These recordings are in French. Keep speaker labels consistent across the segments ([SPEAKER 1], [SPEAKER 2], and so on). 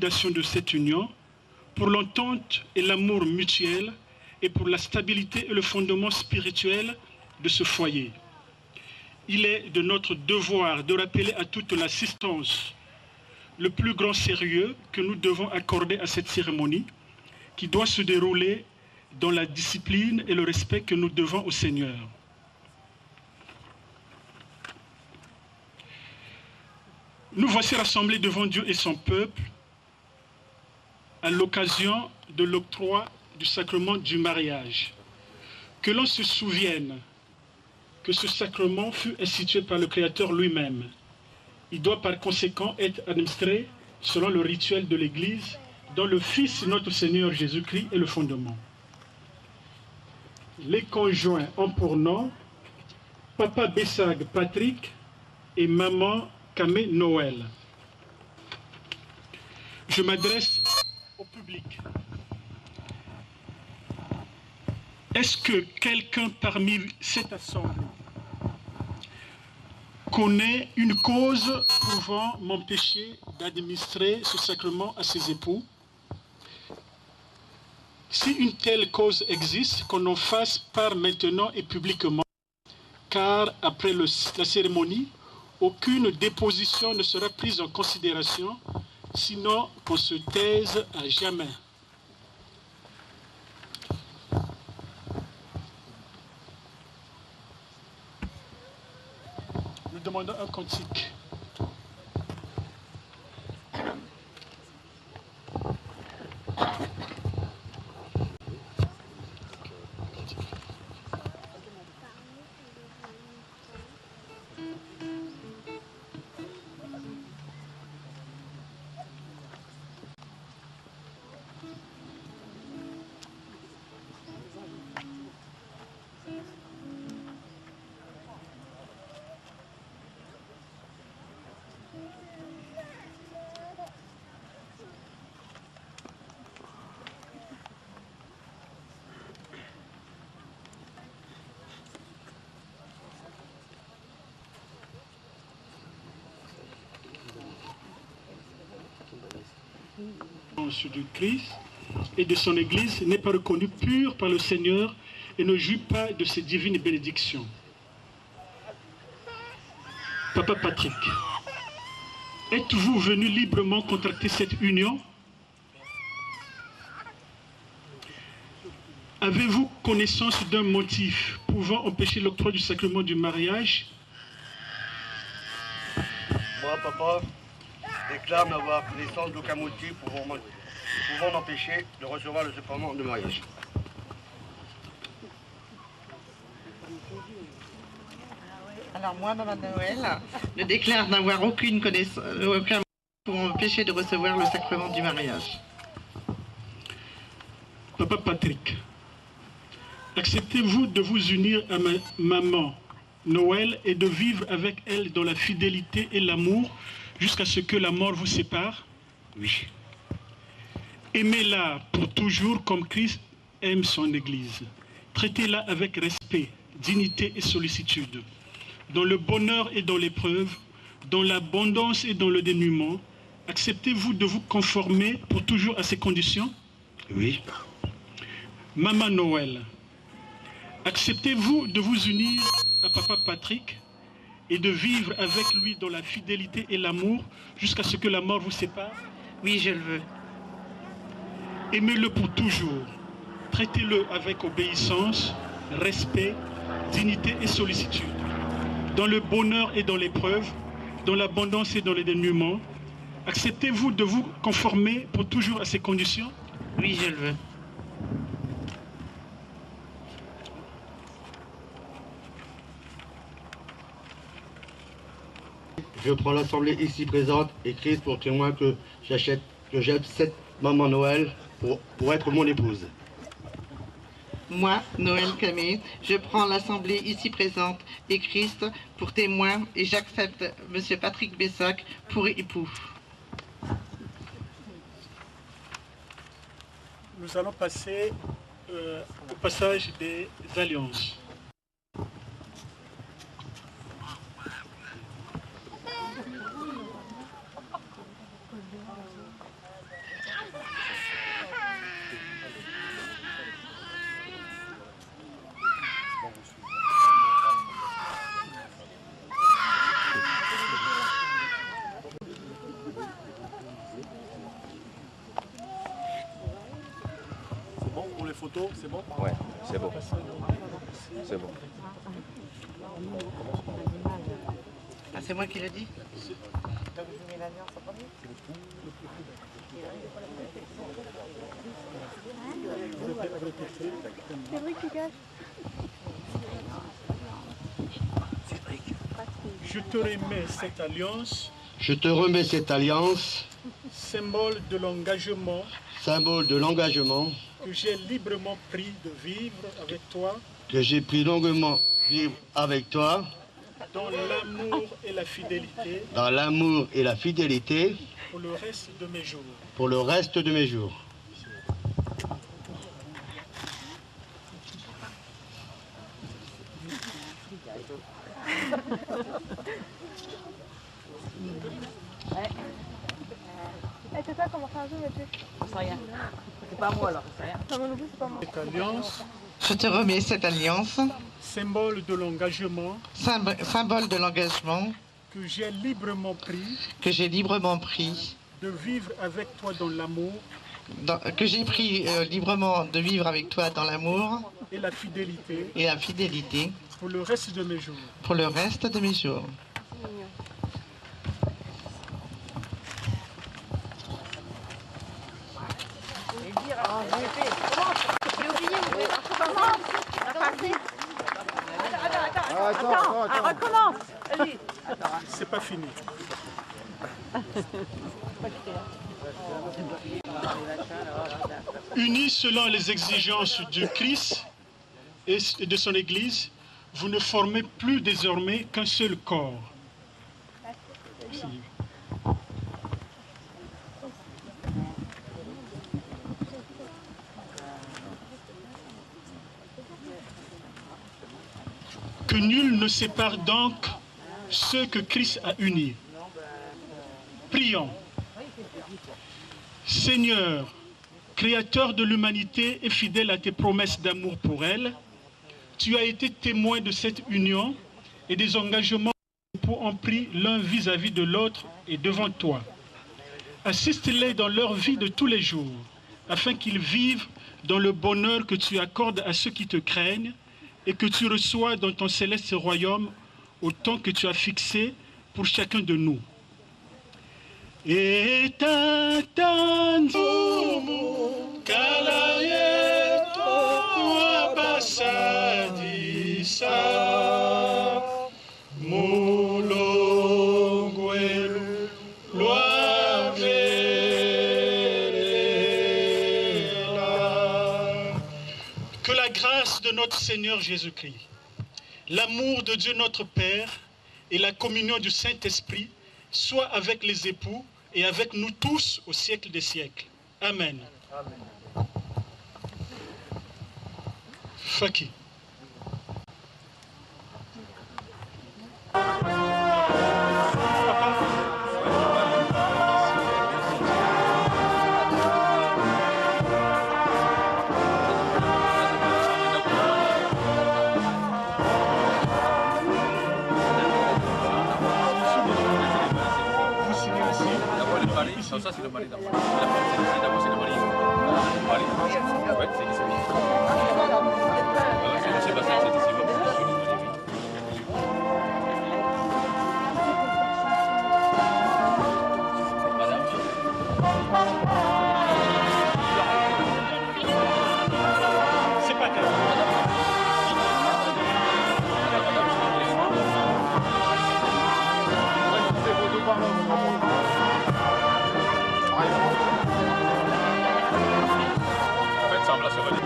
[SPEAKER 1] consolidation de cette union, pour l'entente et l'amour mutuel et pour la stabilité et le fondement spirituel de ce foyer. Il est de notre devoir de rappeler à toute l'assistance le plus grand sérieux que nous devons accorder à cette cérémonie qui doit se dérouler dans la discipline et le respect que nous devons au Seigneur. Nous voici rassemblés devant Dieu et son peuple à l'occasion de l'octroi du sacrement du mariage. Que l'on se souvienne que ce sacrement fut institué par le Créateur lui-même. Il doit par conséquent être administré selon le rituel de l'Église dont le Fils, notre Seigneur Jésus-Christ, est le fondement. Les conjoints ont pour nom Papa Bessag Patrick et Maman Kamé Noël. Je m'adresse au public. Est-ce que quelqu'un parmi cette assemblée connaît une cause pouvant m'empêcher d'administrer ce sacrement à ses époux? Si une telle cause existe, qu'on en fasse part maintenant et publiquement, car après la cérémonie, aucune déposition ne sera prise en considération, sinon qu'on se taise à jamais. Nous demandons un cantique. Du Christ et de son Église n'est pas reconnu pur par le Seigneur et ne jouit pas de ses divines bénédictions. Papa Patrick, êtes-vous venu librement contracter cette union? Avez-vous connaissance d'un motif pouvant empêcher l'octroi du sacrement du mariage?
[SPEAKER 2] Moi, papa, déclare n'avoir connaissance d'aucun motif pouvant m'empêcher de recevoir le sacrement de mariage.
[SPEAKER 3] Alors moi, Maman Noël, ne déclare n'avoir aucun motif pour m'empêcher de recevoir le sacrement du mariage.
[SPEAKER 1] Papa Patrick, acceptez-vous de vous unir à maman Noël et de vivre avec elle dans la fidélité et l'amour jusqu'à ce que la mort vous sépare?
[SPEAKER 2] Oui.
[SPEAKER 1] Aimez-la pour toujours comme Christ aime son Église. Traitez-la avec respect, dignité et sollicitude. Dans le bonheur et dans l'épreuve, dans l'abondance et dans le dénuement, acceptez-vous de vous conformer pour toujours à ces conditions?
[SPEAKER 2] Oui.
[SPEAKER 1] Maman Noël, acceptez-vous de vous unir à Papa Patrick et de vivre avec lui dans la fidélité et l'amour jusqu'à ce que la mort vous sépare?
[SPEAKER 3] Oui, je le veux.
[SPEAKER 1] Aimez-le pour toujours. Traitez-le avec obéissance, respect, dignité et sollicitude. Dans le bonheur et dans l'épreuve, dans l'abondance et dans le dénuement, acceptez-vous de vous conformer pour toujours à ces conditions?
[SPEAKER 3] Oui, je le veux.
[SPEAKER 2] Je prends l'assemblée ici présente et Christ pour témoin que j'aime cette Maman Noël pour être mon épouse.
[SPEAKER 3] Moi, Noël Kamé, je prends l'assemblée ici présente et Christ pour témoin et j'accepte M. Patrick Bessac pour époux.
[SPEAKER 1] Nous allons passer au passage des alliances. photo, c'est bon?
[SPEAKER 4] Ouais, c'est bon. C'est bon.
[SPEAKER 3] Ah, c'est moi qui l'ai dit?
[SPEAKER 1] Je te remets cette alliance,
[SPEAKER 2] Je te remets cette alliance,
[SPEAKER 1] symbole de l'engagement
[SPEAKER 2] symbole de l'engagement
[SPEAKER 1] que j'ai librement pris de vivre avec toi
[SPEAKER 2] que j'ai pris longuement vivre avec toi
[SPEAKER 1] dans l'amour et la fidélité
[SPEAKER 2] dans l'amour et la fidélité
[SPEAKER 1] pour le reste de mes jours.
[SPEAKER 2] pour le reste de mes jours.
[SPEAKER 5] C'est ça, comment faire un jeu, Mathieu?
[SPEAKER 6] C'est rien. C'est pas moi alors, c'est rien.
[SPEAKER 5] Non, moi non plus, c'est pas moi.
[SPEAKER 1] Cette alliance,
[SPEAKER 3] Je te remets cette alliance,
[SPEAKER 1] symbole de l'engagement
[SPEAKER 3] symbole de l'engagement
[SPEAKER 1] que j'ai librement pris
[SPEAKER 3] que j'ai librement pris,
[SPEAKER 1] de vivre avec toi dans l'amour
[SPEAKER 3] que j'ai pris librement de vivre avec toi dans l'amour
[SPEAKER 1] et la fidélité
[SPEAKER 3] et la fidélité
[SPEAKER 1] pour le reste de mes jours.
[SPEAKER 3] pour le reste de mes jours.
[SPEAKER 6] Attends, recommence. Vas-y.
[SPEAKER 1] C'est pas fini. Unis selon les exigences du Christ et de son Église, vous ne formez plus désormais qu'un seul corps. Merci. Que nul ne sépare donc ceux que Christ a unis. Prions. Seigneur, Créateur de l'humanité et fidèle à tes promesses d'amour pour elle, tu as été témoin de cette union et des engagements pour en pris l'un vis-à-vis de l'autre et devant toi. Assiste-les dans leur vie de tous les jours, afin qu'ils vivent dans le bonheur que tu accordes à ceux qui te craignent et que tu reçois dans ton céleste royaume au temps que tu as fixé pour chacun de nous. Et que la grâce de notre Seigneur Jésus-Christ, l'amour de Dieu notre Père et la communion du Saint-Esprit soient avec les époux et avec nous tous au siècle des siècles. Amen. Amen. Faki.
[SPEAKER 4] Non, ça c'est le mari d'abord. D'abord c'est le mari. Le mari. Ouais, c'est ici. C'est Sébastien, c'est ici.
[SPEAKER 1] C'est pas grave.
[SPEAKER 4] Faites semblant, ça va aller.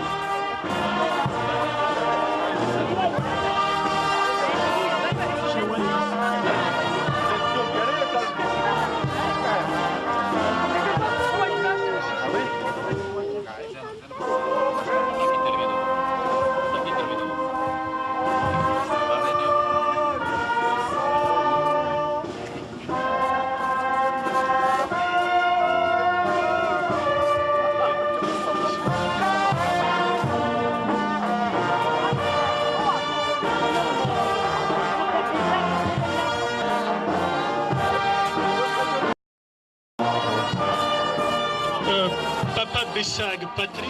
[SPEAKER 1] Papa Bessag Patrick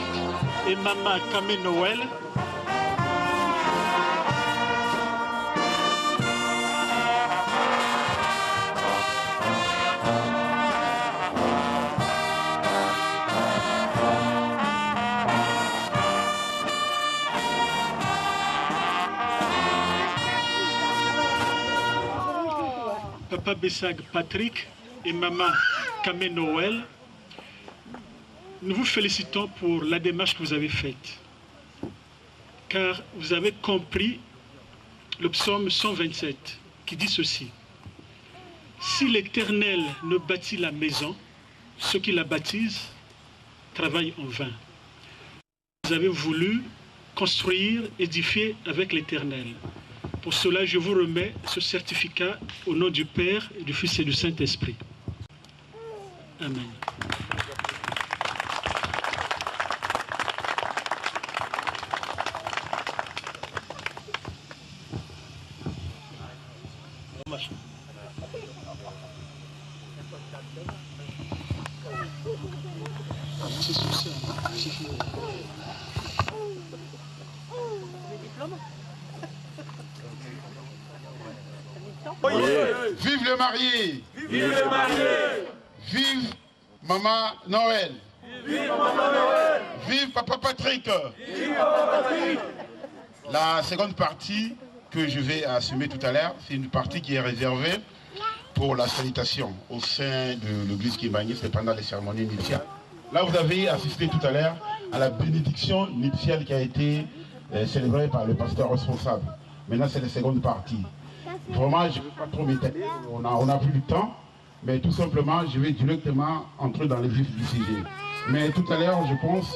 [SPEAKER 1] et Maman Kamé Noël. Papa Bessag Patrick et Maman Kamé Noël, nous vous félicitons pour la démarche que vous avez faite, car vous avez compris le psaume 127 qui dit ceci: si l'Éternel ne bâtit la maison, ceux qui la bâtissent travaillent en vain. Vous avez voulu construire, édifier avec l'Éternel. Pour cela, je vous remets ce certificat au nom du Père, et du Fils et du Saint-Esprit. Amen.
[SPEAKER 7] Vive le marié! Vive le marié! Vive Maman Noël! Vive Maman Noël! Vive Papa Patrick! Vive Papa Patrick! La seconde partie que je vais assumer tout à l'heure, c'est une partie qui est réservée pour la salutation au sein de l'église Kimbangi, c'est pendant les cérémonies nuptiales. Là, vous avez assisté tout à l'heure à la bénédiction nuptiale qui a été célébrée par le pasteur responsable. Maintenant, c'est la seconde partie. Vraiment, je ne vais pas trop m'étaler, on a plus de temps, mais tout simplement, je vais directement entrer dans le vif du sujet. Mais tout à l'heure, je pense,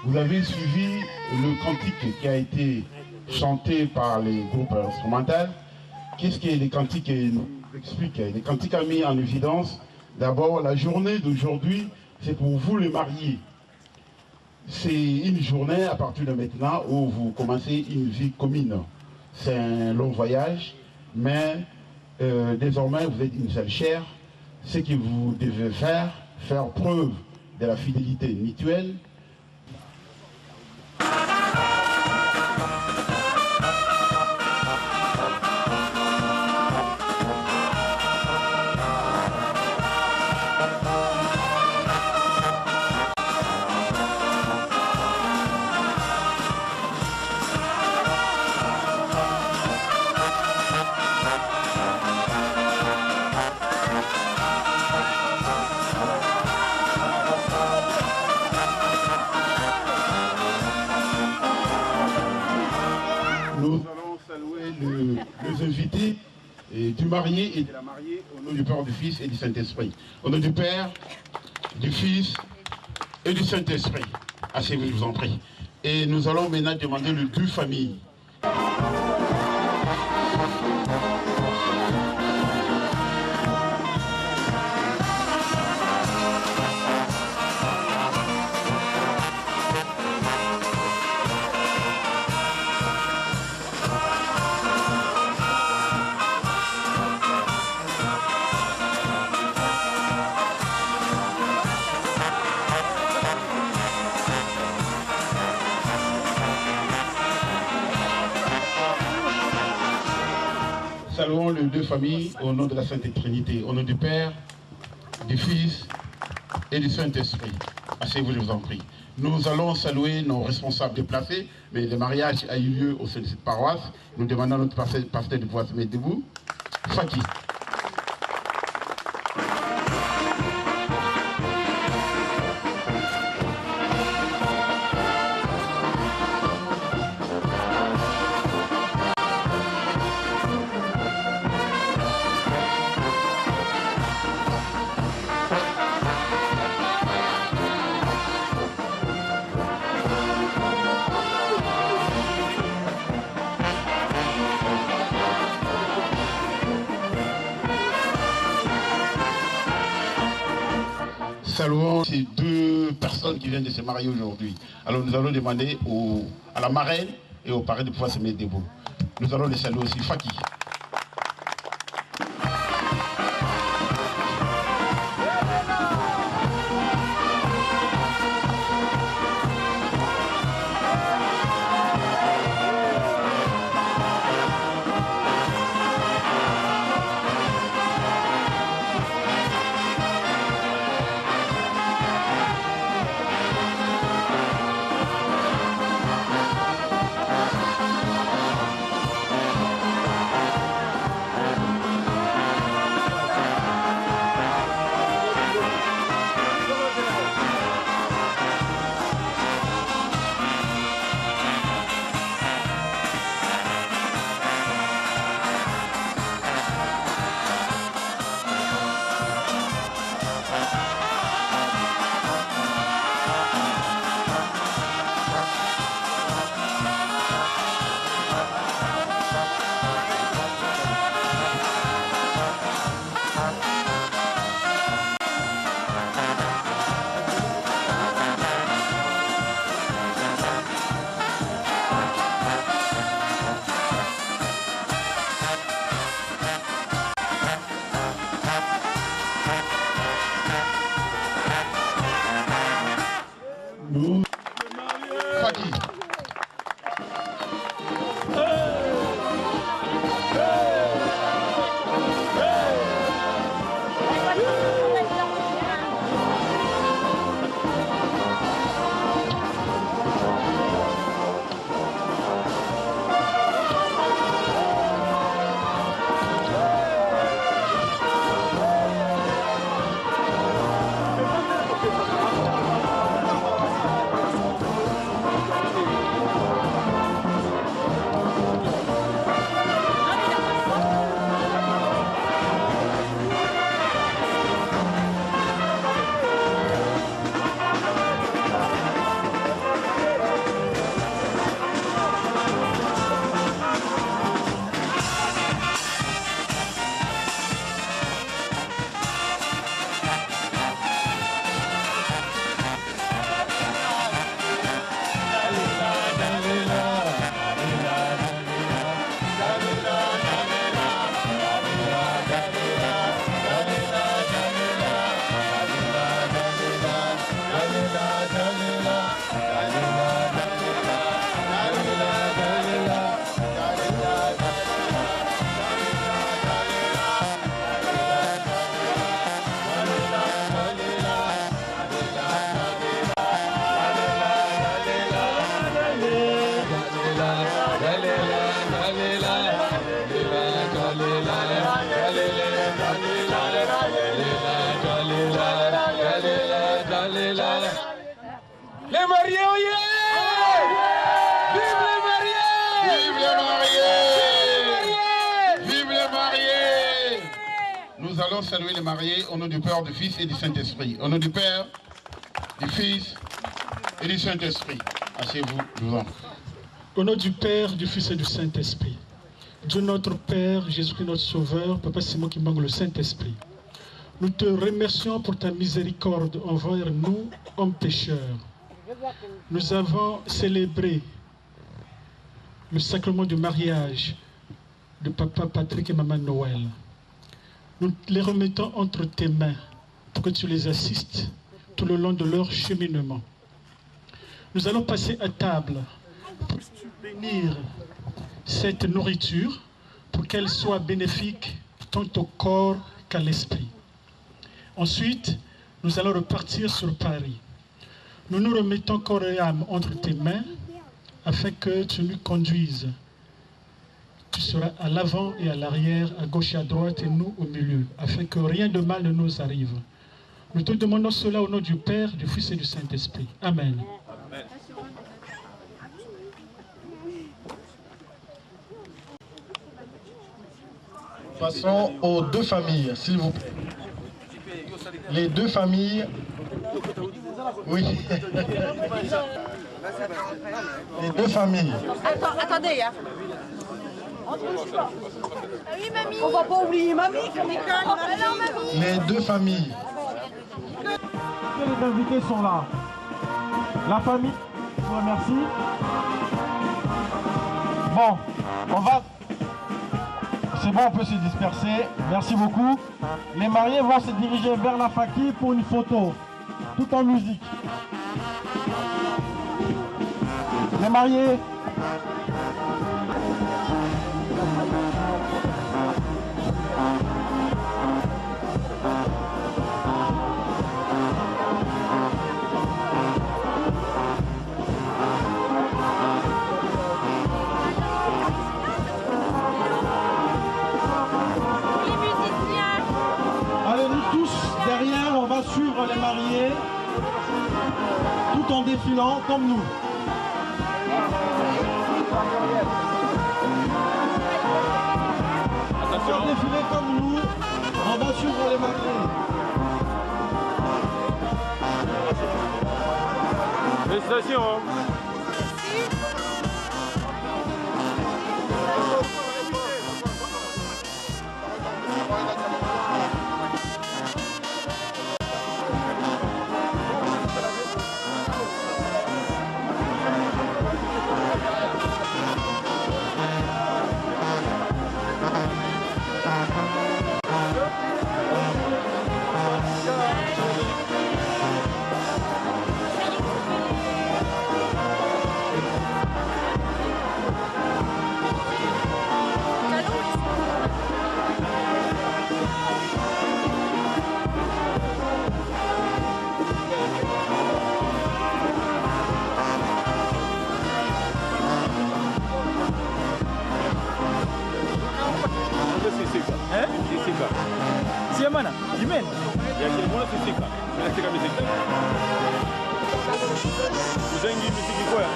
[SPEAKER 7] vous avez suivi le cantique qui a été chanté par les groupes instrumentaux. Qu'est-ce que les cantiques nous expliquent? Les cantiques ont mis en évidence, d'abord, la journée d'aujourd'hui, c'est pour vous les mariés. C'est une journée à partir de maintenant où vous commencez une vie commune. C'est un long voyage. Mais désormais, vous êtes une seule chair. Ce que vous devez faire preuve de la fidélité mutuelle. Les invités du marié et de la mariée au nom du Père, du Fils et du Saint-Esprit. Au nom du Père, du Fils et du Saint-Esprit. Asseyez-vous, je vous en prie. Et nous allons maintenant demander le deux familles. Saluons les deux familles au nom de la Sainte Trinité, au nom du Père, du Fils et du Saint-Esprit. Asseyez-vous, je vous en prie. Nous allons saluer nos responsables déplacés, mais le mariage a eu lieu au sein de cette paroisse. Nous demandons à notre pasteur de pouvoir se mettre debout. Faki. Saluons ces deux personnes qui viennent de se marier aujourd'hui. Alors nous allons demander à la marraine et au parrain de pouvoir se mettre debout. Nous allons les saluer aussi. Faki.
[SPEAKER 8] Allez là. Les mariés, oh yeah! Vive les mariés!
[SPEAKER 7] Vive les mariés! Vive les mariés! Nous allons saluer les mariés au nom du Père, du Fils et du Saint-Esprit. Au nom du Père, du Fils et du Saint-Esprit. Asseyez-vous, je vous en prie.
[SPEAKER 1] Au nom du Père, du Fils et du Saint-Esprit. Dieu notre Père, Jésus-Christ notre Sauveur, Papa Simon qui manque le Saint-Esprit. Nous te remercions pour ta miséricorde envers nous, hommes pécheurs. Nous avons célébré le sacrement du mariage de Papa Patrick et Maman Noël. Nous les remettons entre tes mains pour que tu les assistes tout le long de leur cheminement. Nous allons passer à table pour bénir cette nourriture pour qu'elle soit bénéfique tant au corps qu'à l'esprit. Ensuite, nous allons repartir sur Paris. Nous nous remettons corps et âme entre tes mains afin que tu nous conduises. Tu seras à l'avant et à l'arrière, à gauche et à droite et nous au milieu, afin que rien de mal ne nous arrive. Nous te demandons cela au nom du Père, du Fils et du Saint-Esprit. Amen. Amen.
[SPEAKER 9] Passons aux deux familles, s'il vous plaît. Les deux familles. Oui. Les deux familles.
[SPEAKER 6] Attendez, hein. On va pas oublier mamie.
[SPEAKER 9] Les deux familles.
[SPEAKER 10] Les invités sont là. La famille, je vous remercie. Bon, on va... C'est bon, on peut se disperser. Merci beaucoup. Les mariés vont se diriger vers la faquille pour une photo, tout en musique. Les mariés. Derrière, on va suivre les mariés tout en défilant comme nous. On va défiler comme nous, on va suivre les mariés.
[SPEAKER 8] Félicitations.
[SPEAKER 10] Siapa mana? Jimin?
[SPEAKER 8] Ya kile mwana sisika. Nasika misika. Uzengi misiki koya.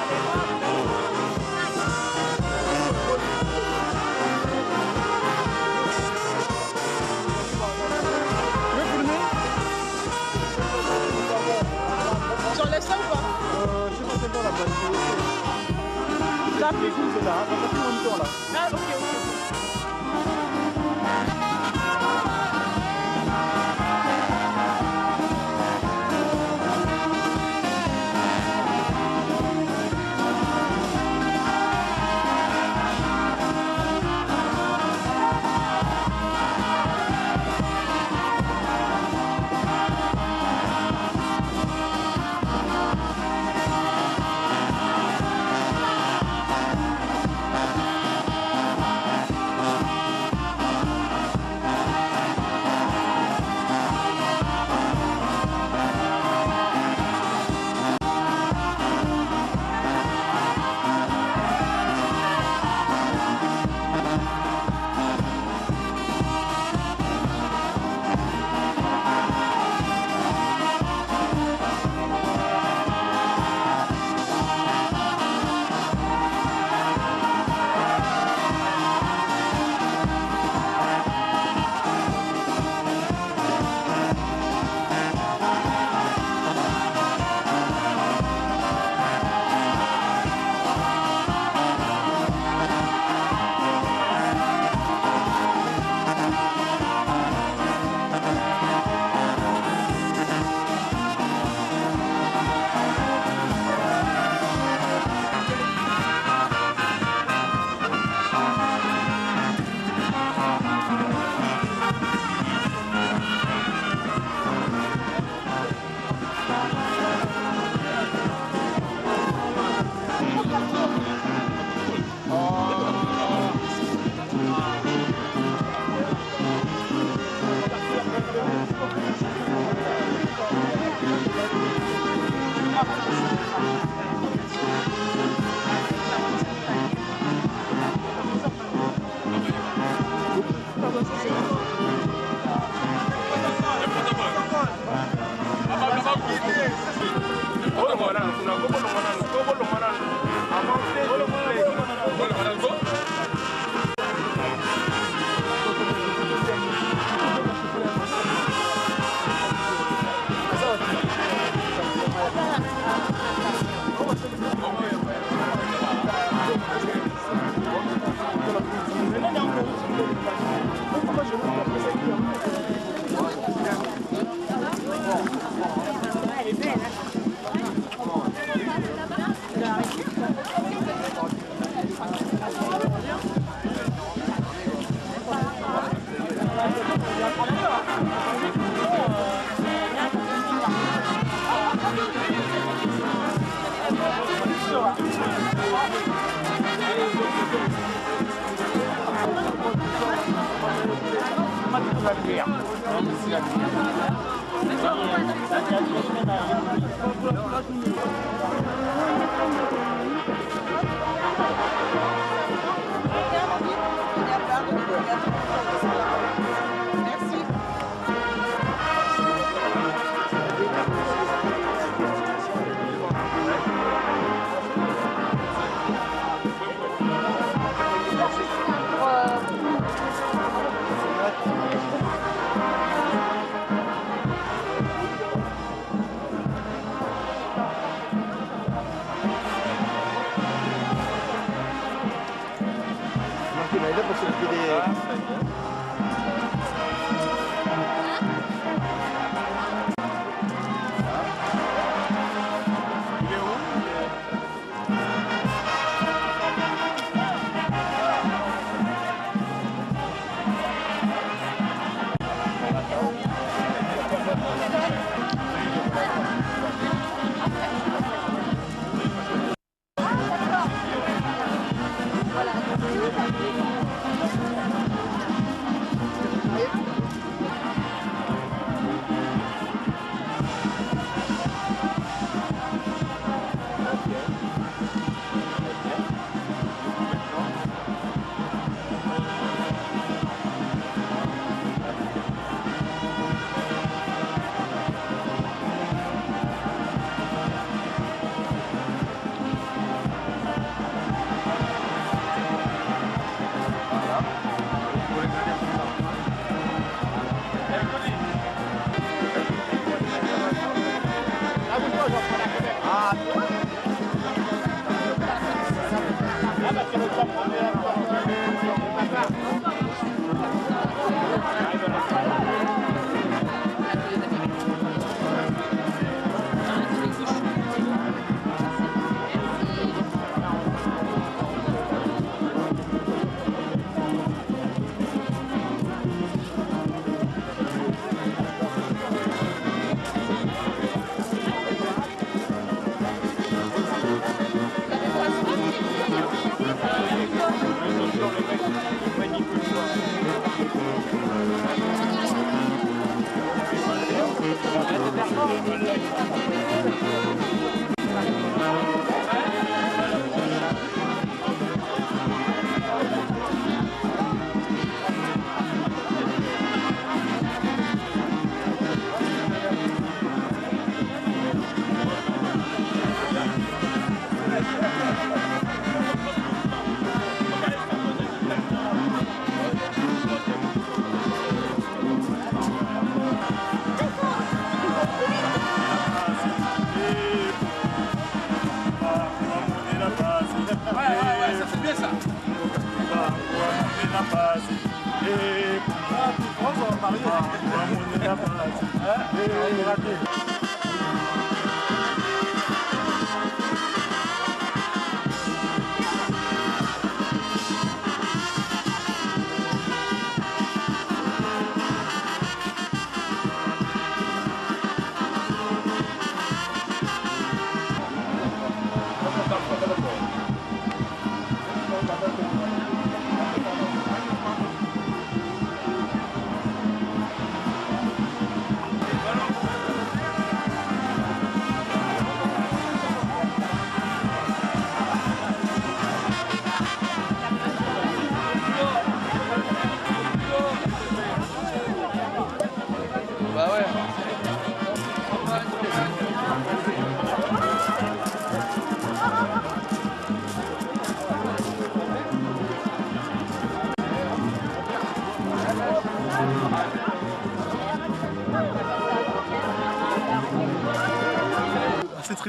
[SPEAKER 6] J'enlève ça ou pas?
[SPEAKER 10] Je sais pas c'est bon la bonne. Là, plus c'est là, on va passer en même temps là.
[SPEAKER 6] Ah, ok.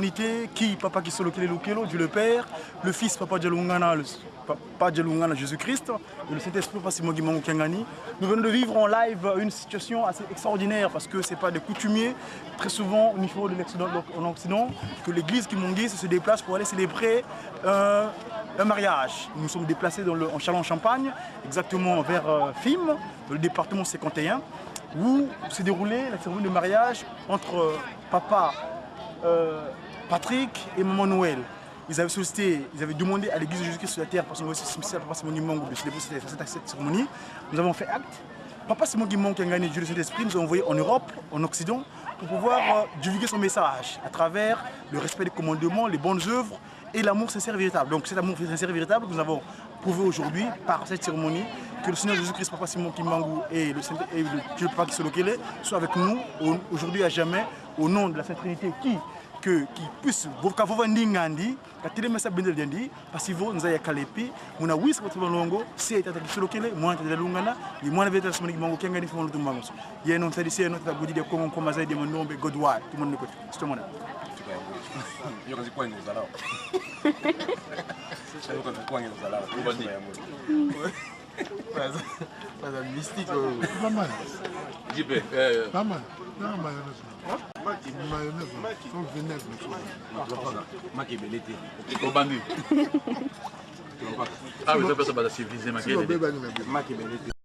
[SPEAKER 11] Trinité, qui Papa qui Solo Kelelo, Dieu le Père, le Fils Papa Djalungana, Papa Djalungana Jésus-Christ, et le Saint-Esprit Papa Simon Guimango Kengani. Nous venons de vivre en live une situation assez extraordinaire parce que ce n'est pas des coutumiers. Très souvent, au niveau de l'Occident, que l'église Kimongi se déplace pour aller célébrer un mariage. Nous sommes déplacés en Châlons-Champagne, exactement vers Fim, dans le département 51, où s'est déroulée la cérémonie de mariage entre Papa Patrick et Maman Noël. Ils avaient sollicité, ils avaient demandé à l'église de Jésus-Christ sur la terre, parce qu'on voit aussi Papa Simon Guimango de célébrer cette cérémonie. Nous avons fait acte. Papa Simon Guimango qui a gagné Dieu de Saint-Esprit nous a envoyé en Europe, en Occident, pour pouvoir divulguer son message à travers le respect des commandements, les bonnes œuvres et l'amour sincère et véritable. Donc cet amour sincère et véritable que nous avons prouvé aujourd'hui par cette cérémonie, que le Seigneur Jésus-Christ, Papa Simon Guimango et le Dieu Papa qui Solokele soient avec nous aujourd'hui à jamais, au nom de la Sainte Trinité qui puisse vous ndingandi katile mesa bendel dendi parce que vous nous avez kalepi muna wis ko longo c'est tata Solokele moi tata lungana ni moi na veta Simon Guimango kengani fo lutu mbango ye non sadi c'est notre budi de kongo koma zaidi mo nombe godwa tout le monde ko c'est mon
[SPEAKER 4] yo kazi kwa ngozala yo kazi kwa ngozala ubandi
[SPEAKER 12] Pas mystique.
[SPEAKER 9] Pas mal.
[SPEAKER 4] Jipé.
[SPEAKER 9] Pas mal. Non, mayonnaise. Mayonnaise. Comme vinaigre.
[SPEAKER 4] Maki belete. Ubandi. Ah, vous avez pas ça civilisé, Maki belete.